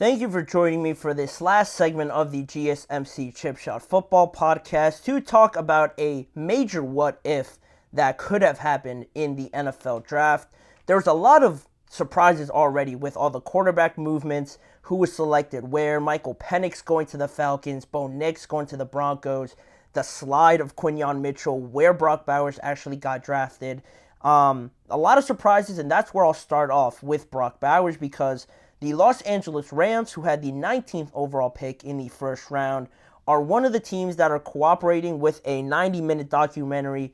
Thank you for joining me for this last segment of the GSMC Chip Shot Football Podcast to talk about a major what if that could have happened in the NFL Draft. There's a lot of surprises already with all the quarterback movements, who was selected where, Michael Penix going to the Falcons, Bo Nix going to the Broncos, the slide of Quinyon Mitchell, where Brock Bowers actually got drafted. A lot of surprises, and that's where I'll start off with Brock Bowers because the Los Angeles Rams, who had the 19th overall pick in the first round, are one of the teams that are cooperating with a 90-minute documentary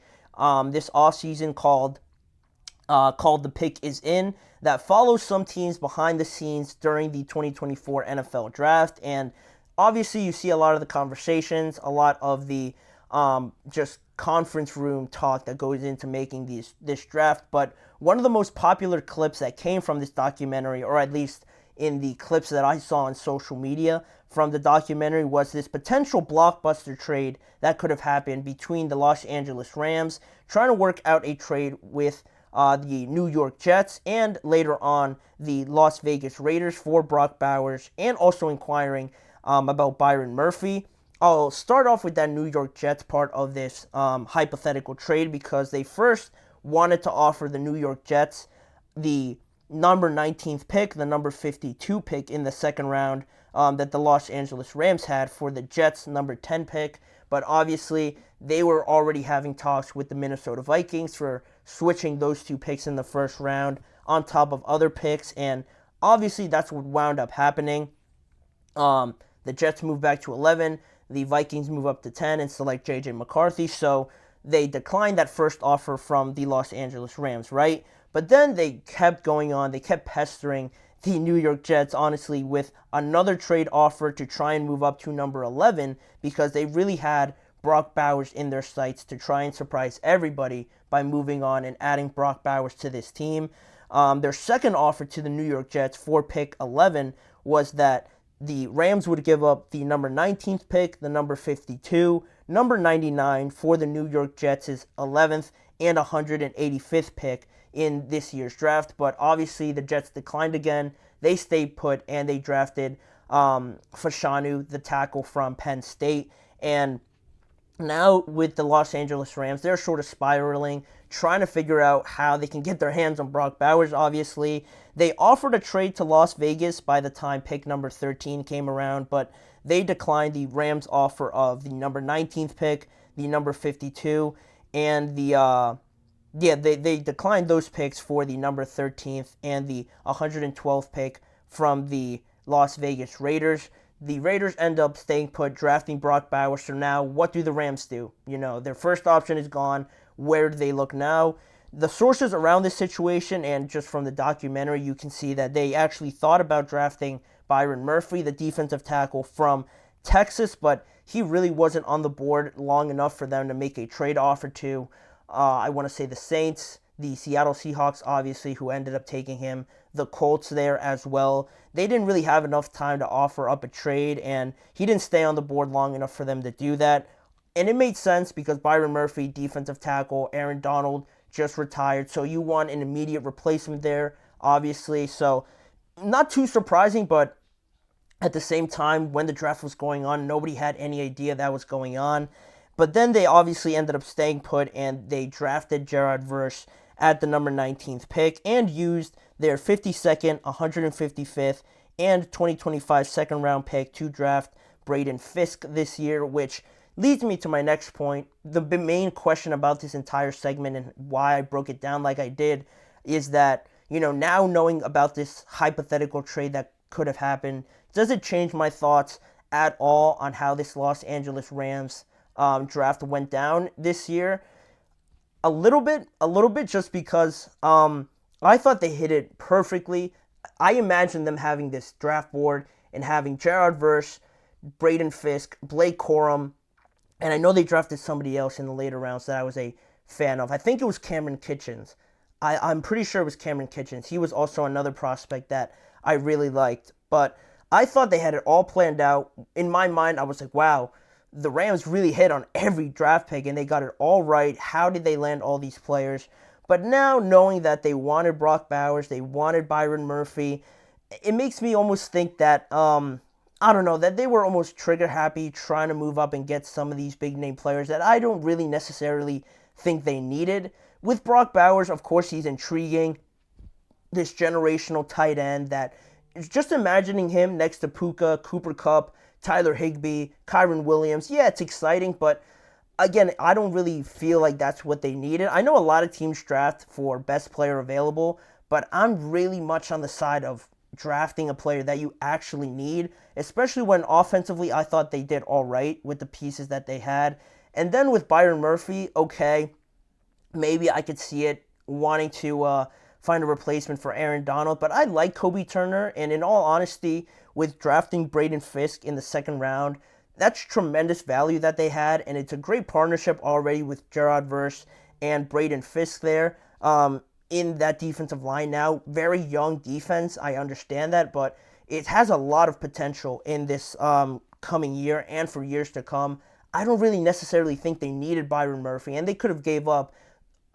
this offseason called The Pick Is In, that follows some teams behind the scenes during the 2024 NFL Draft. And obviously you see a lot of the conversations, a lot of the just conference room talk that goes into making this draft. But one of the most popular clips that came from this documentary, or at least in the clips that I saw on social media from the documentary, was this potential blockbuster trade that could have happened between the Los Angeles Rams trying to work out a trade with the New York Jets and later on the Las Vegas Raiders for Brock Bowers, and also inquiring about Byron Murphy. I'll start off with that New York Jets part of this hypothetical trade because they first wanted to offer the New York Jets the number 19th pick, the number 52 pick in the second round that the Los Angeles Rams had for the Jets' number 10 pick. But obviously, they were already having talks with the Minnesota Vikings for switching those two picks in the first round on top of other picks. And obviously, that's what wound up happening. The Jets moved back to 11. The Vikings move up to 10 and select J.J. McCarthy. So they declined that first offer from the Los Angeles Rams, right? But then they kept going on. They kept pestering the New York Jets, honestly, with another trade offer to try and move up to number 11 because they really had Brock Bowers in their sights to try and surprise everybody by moving on and adding Brock Bowers to this team. Their second offer to the New York Jets for pick 11 was that the Rams would give up the number 19th pick, the number 52, number 99 for the New York Jets' 11th and 185th pick in this year's draft. But obviously the Jets declined again. They stayed put and they drafted Fashanu, the tackle from Penn State. And now with the Los Angeles Rams, they're sort of spiraling, trying to figure out how they can get their hands on Brock Bowers, obviously. They offered a trade to Las Vegas by the time pick number 13 came around, but they declined the Rams' offer of the number 19th pick, the number 52, and they declined those picks for the number 13th and the 112th pick from the Las Vegas Raiders. The Raiders end up staying put, drafting Brock Bowers. So now, what do the Rams do? Their first option is gone. Where do they look now? The sources around this situation, and just from the documentary, you can see that they actually thought about drafting Byron Murphy, the defensive tackle from Texas, but he really wasn't on the board long enough for them to make a trade offer to. I want to say the Saints, the Seattle Seahawks, obviously, who ended up taking him, the Colts there as well. They didn't really have enough time to offer up a trade, and he didn't stay on the board long enough for them to do that. And it made sense because Byron Murphy, defensive tackle, Aaron Donald just retired, so you want an immediate replacement there, obviously. So not too surprising, but at the same time, when the draft was going on, nobody had any idea that was going on. But then they obviously ended up staying put, and they drafted Gerard Verse at the number 19th pick and used their 52nd, 155th, and 2025 second round pick to draft Braden Fisk this year, which leads me to my next point. The main question about this entire segment and why I broke it down like I did is that, now knowing about this hypothetical trade that could have happened, does it change my thoughts at all on how this Los Angeles Rams draft went down this year? A little bit, just because I thought they hit it perfectly. I imagined them having this draft board and having Gerard Verse, Braden Fisk, Blake Corum, and I know they drafted somebody else in the later rounds that I was a fan of. I think it was Cameron Kitchens. I'm pretty sure it was Cameron Kitchens. He was also another prospect that I really liked. But I thought they had it all planned out. In my mind, I was like, wow, the Rams really hit on every draft pick and they got it all right. How did they land all these players? But now knowing that they wanted Brock Bowers, they wanted Byron Murphy, it makes me almost think that, I don't know, that they were almost trigger happy trying to move up and get some of these big name players that I don't really necessarily think they needed. With Brock Bowers, of course, he's intriguing. This generational tight end that just imagining him next to Puka, Cooper Kupp, Tyler Higbee, Kyron Williams. Yeah, it's exciting, but again, I don't really feel like that's what they needed. I know a lot of teams draft for best player available, but I'm really much on the side of drafting a player that you actually need, especially when offensively I thought they did all right with the pieces that they had. And then with Byron Murphy, okay, maybe I could see it wanting to find a replacement for Aaron Donald, but I like Kobe Turner, and in all honesty, with drafting Braden Fisk in the second round, that's tremendous value that they had, and it's a great partnership already with Gerard Verse and Braden Fisk there in that defensive line now. Very young defense, I understand that, but it has a lot of potential in this coming year and for years to come. I don't really necessarily think they needed Byron Murphy, and they could have gave up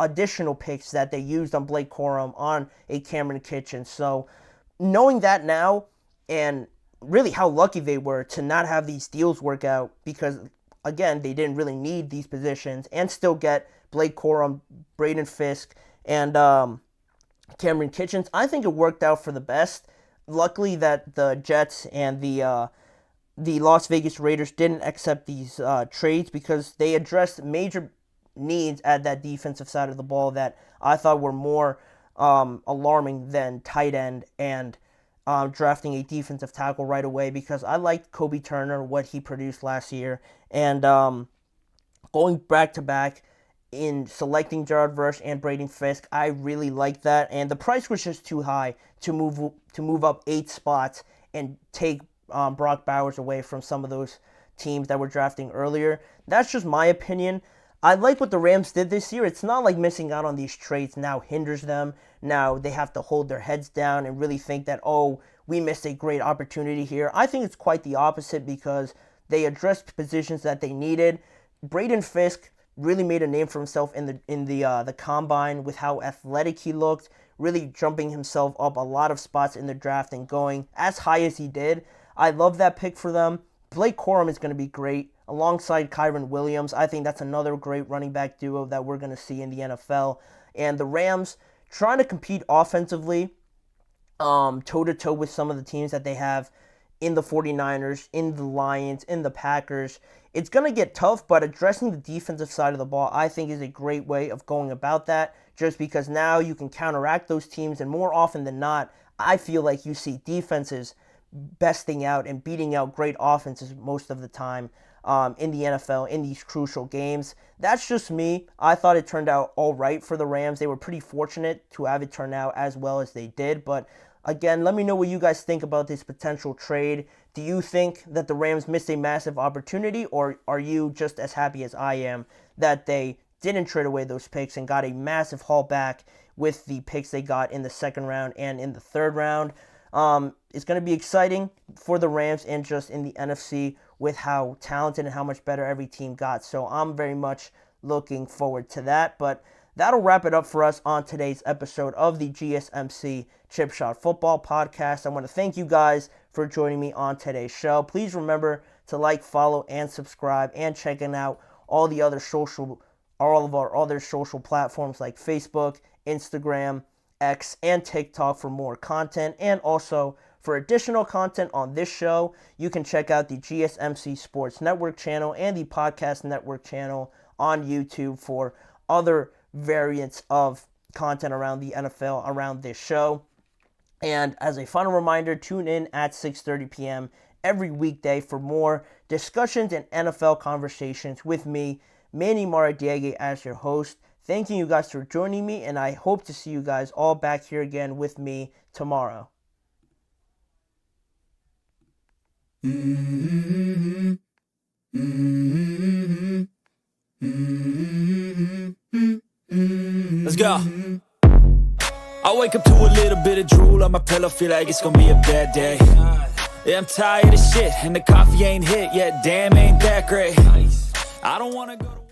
additional picks that they used on Blake Corum, on a Cameron Kitchen. So knowing that now, and really how lucky they were to not have these deals work out, because again, they didn't really need these positions, and still get Blake Corum, Braden Fisk, and Cameron Kitchens. I think it worked out for the best. Luckily that the Jets and the Las Vegas Raiders didn't accept these trades, because they addressed major needs at that defensive side of the ball that I thought were more alarming than tight end and drafting a defensive tackle right away, because I liked Kobe Turner, what he produced last year, and going back to back in selecting Gerard Verse and Braden Fisk, I really liked that, and the price was just too high to move up 8 spots and take Brock Bowers away from some of those teams that were drafting earlier. That's just my opinion. I like what the Rams did this year. It's not like missing out on these trades now hinders them. Now they have to hold their heads down and really think that, oh, we missed a great opportunity here. I think it's quite the opposite, because they addressed positions that they needed. Braden Fisk really made a name for himself in the combine with how athletic he looked, really jumping himself up a lot of spots in the draft and going as high as he did. I love that pick for them. Blake Corum is going to be great alongside Kyron Williams. I think that's another great running back duo that we're going to see in the NFL. And the Rams trying to compete offensively, toe-to-toe with some of the teams that they have in the 49ers, in the Lions, in the Packers. It's going to get tough, but addressing the defensive side of the ball, I think, is a great way of going about that, just because now you can counteract those teams, and more often than not, I feel like you see defenses besting out and beating out great offenses most of the time in the NFL in these crucial games. That's just me. I thought it turned out all right for the Rams. They were pretty fortunate to have it turn out as well as they did. But again, let me know what you guys think about this potential trade. Do you think that the Rams missed a massive opportunity, or are you just as happy as I am that they didn't trade away those picks and got a massive haul back with the picks they got in the second round and in the third round? It's going to be exciting for the Rams and just in the NFC with how talented and how much better every team got. So I'm very much looking forward to that. But that'll wrap it up for us on today's episode of the GSMC Chip Shot Football Podcast. I want to thank you guys for joining me on today's show. Please remember to like, follow, and subscribe, and checking out all of our other social platforms like Facebook, Instagram, X, and TikTok for more content. And also, for additional content on this show, you can check out the GSMC Sports Network channel and the Podcast Network channel on YouTube for other variants of content around the NFL, around this show. And as a final reminder, tune in at 6:30 p.m. every weekday for more discussions and NFL conversations with me, Manny Maradiaga, as your host. Thanking you guys for joining me, and I hope to see you guys all back here again with me tomorrow. Let's go. I wake up to a little bit of drool on my pillow, feel like it's gonna be a bad day. Yeah, I'm tired of shit, and the coffee ain't hit yet, damn, ain't that great. I don't wanna go to